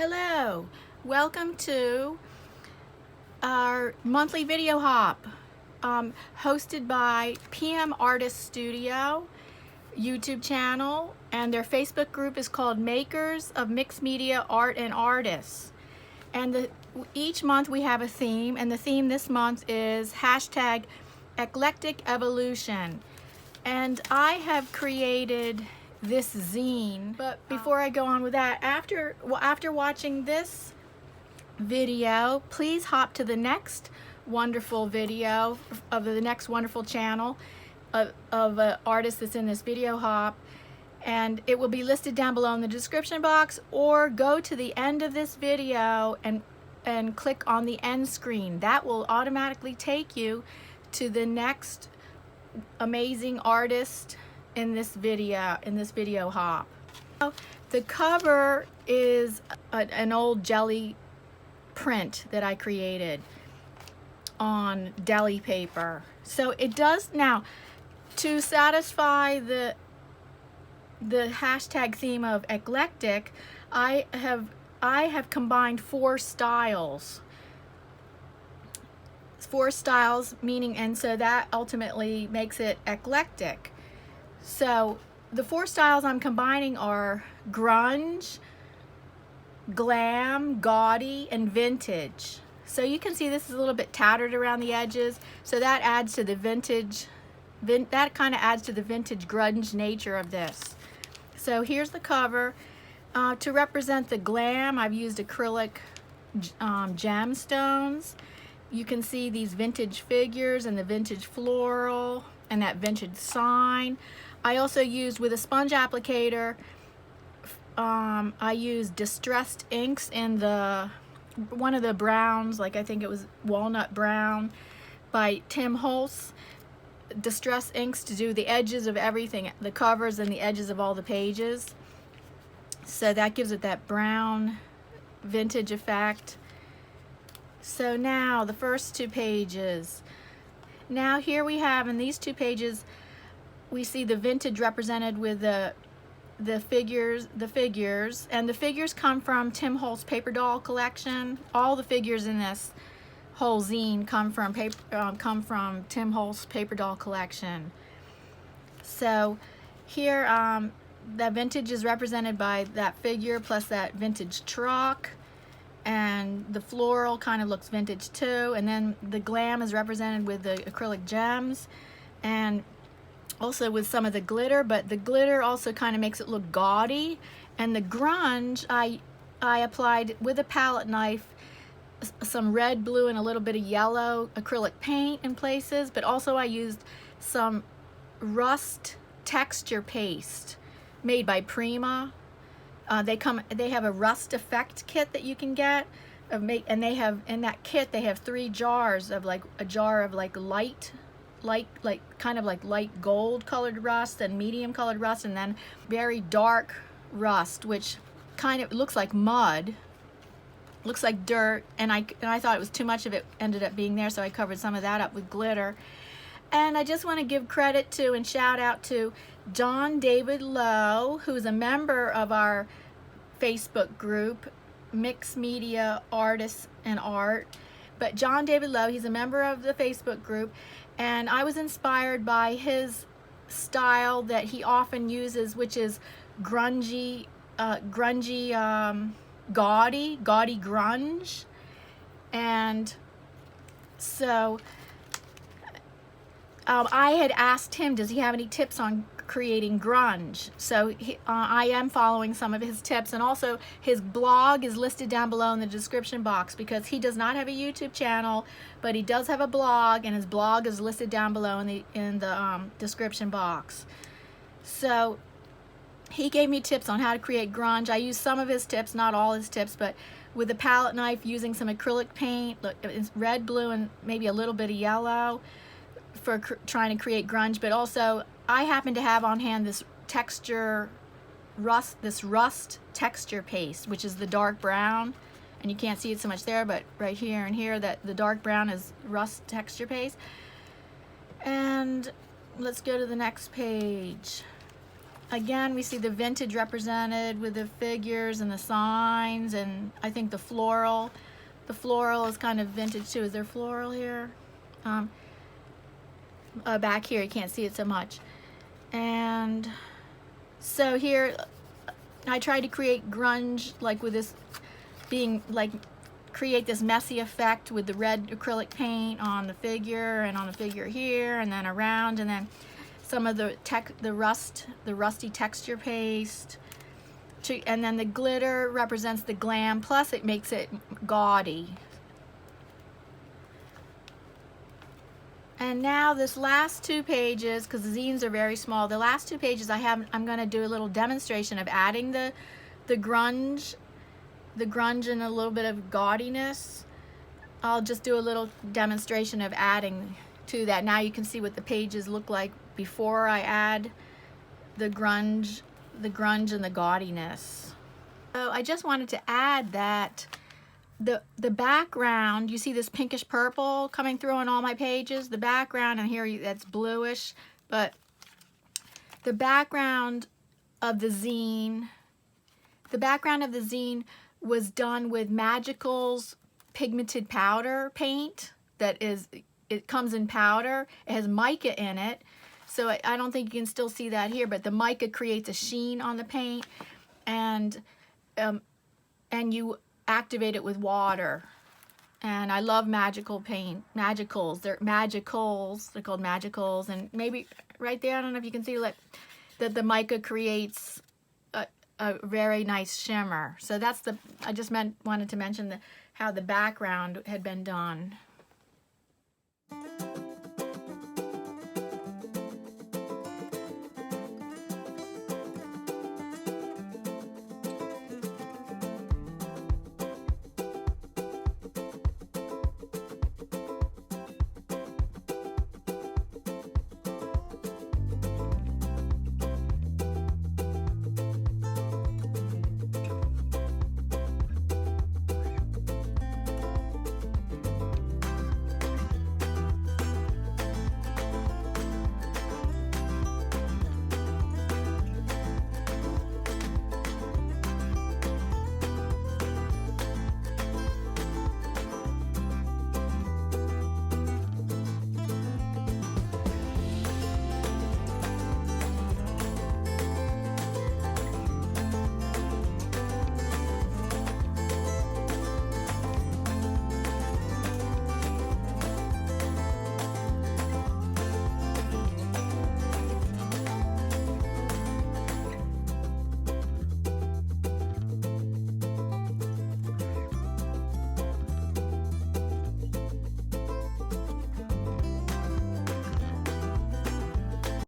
Hello, welcome to our monthly video hop hosted by PM Artist Studio YouTube channel, and their Facebook group is called Makers of Mixed Media Art and Artists. And each month we have a theme, and the theme this month is hashtag Eclectic Evolution. And I have created this zine, but before I go on with that, after watching this video, please hop to the next wonderful video of the next wonderful channel of an artist that's in this video hop, and it will be listed down below in the description box, or go to the end of this video and click on the end screen. That will automatically take you to the next amazing artist in this video hop. The cover is an old jelly print that I created on deli paper. So it does, now to satisfy the hashtag theme of eclectic, I have combined four styles meaning, and so that ultimately makes it eclectic. So the four styles I'm combining are grunge, glam, gaudy, and vintage. So you can see this is a little bit tattered around the edges, so that adds to the vintage, that kind of adds to the vintage grunge nature of this. So here's the cover. To represent the glam, I've used acrylic gemstones. You can see these vintage figures and the vintage floral and that vintage sign. I also used, with a sponge applicator, I used distressed inks in one of the browns, like I think it was walnut brown by Tim Holtz. Distressed inks to do the edges of everything, the covers and the edges of all the pages. So that gives it that brown vintage effect. So now the first two pages. Now here we have, in these two pages, we see the vintage represented with the figures, and the figures come from Tim Holtz paper doll collection. All the figures in this whole zine come from Tim Holtz paper doll collection. So here, that vintage is represented by that figure plus that vintage truck, and the floral kind of looks vintage too, and then the glam is represented with the acrylic gems and also with some of the glitter, but the glitter also kind of makes it look gaudy. And the grunge, I applied with a palette knife some red, blue, and a little bit of yellow acrylic paint in places, but also I used some rust texture paste made by Prima. They have a rust effect kit that you can get, and they have, in that kit they have 3 jars of, like a jar of like light gold colored rust, and medium colored rust, and then very dark rust, which kind of looks like mud, looks like dirt, and I thought it was too much of it ended up being there, so I covered some of that up with glitter. And I just want to give credit to and shout out to John David Lowe, who's a member of our Facebook group, Mixed Media Artists and Art. But John David Lowe, he's a member of the Facebook group, and I was inspired by his style that he often uses, which is gaudy grunge. And so I had asked him, does he have any tips on creating grunge? So I am following some of his tips, and also his blog is listed down below in the description box, because he does not have a YouTube channel, but he does have a blog, and his blog is listed down below in the description box. So he gave me tips on how to create grunge. I used some of his tips, not all his tips, but with a palette knife, using some acrylic paint, look, it's red, blue, and maybe a little bit of yellow for trying to create grunge. But also I happen to have on hand this rust texture paste, which is the dark brown, and you can't see it so much there, but right here and here, that the dark brown is rust texture paste. And let's go to the next page. again, we see the vintage represented with the figures and the signs, and I think the floral is kind of vintage too. Is there floral here? Back here, you can't see it so much. And so here, I tried to create grunge, like with this being like, create this messy effect with the red acrylic paint on the figure and on the figure here and then around, and then some of the rusty texture paste, and then the glitter represents the glam, plus it makes it gaudy. And now this last 2 pages, because the zines are very small, the last 2 pages I'm going to do a little demonstration of adding the grunge and a little bit of gaudiness. I'll just do a little demonstration of adding to that. Now you can see what the pages look like before I add the grunge and the gaudiness. So I just wanted to add that the background, you see this pinkish purple coming through on all my pages, the background, and here that's bluish, but the background of the zine was done with Magical's pigmented powder paint. It comes in powder. It has mica in it, so I don't think you can still see that here, but the mica creates a sheen on the paint, and you activate it with water. And I love magical paint. Magicals. They're magicals. They're called magicals. And maybe right there, I don't know if you can see, like, that the mica creates a very nice shimmer. So that's I just wanted to mention how the background had been done.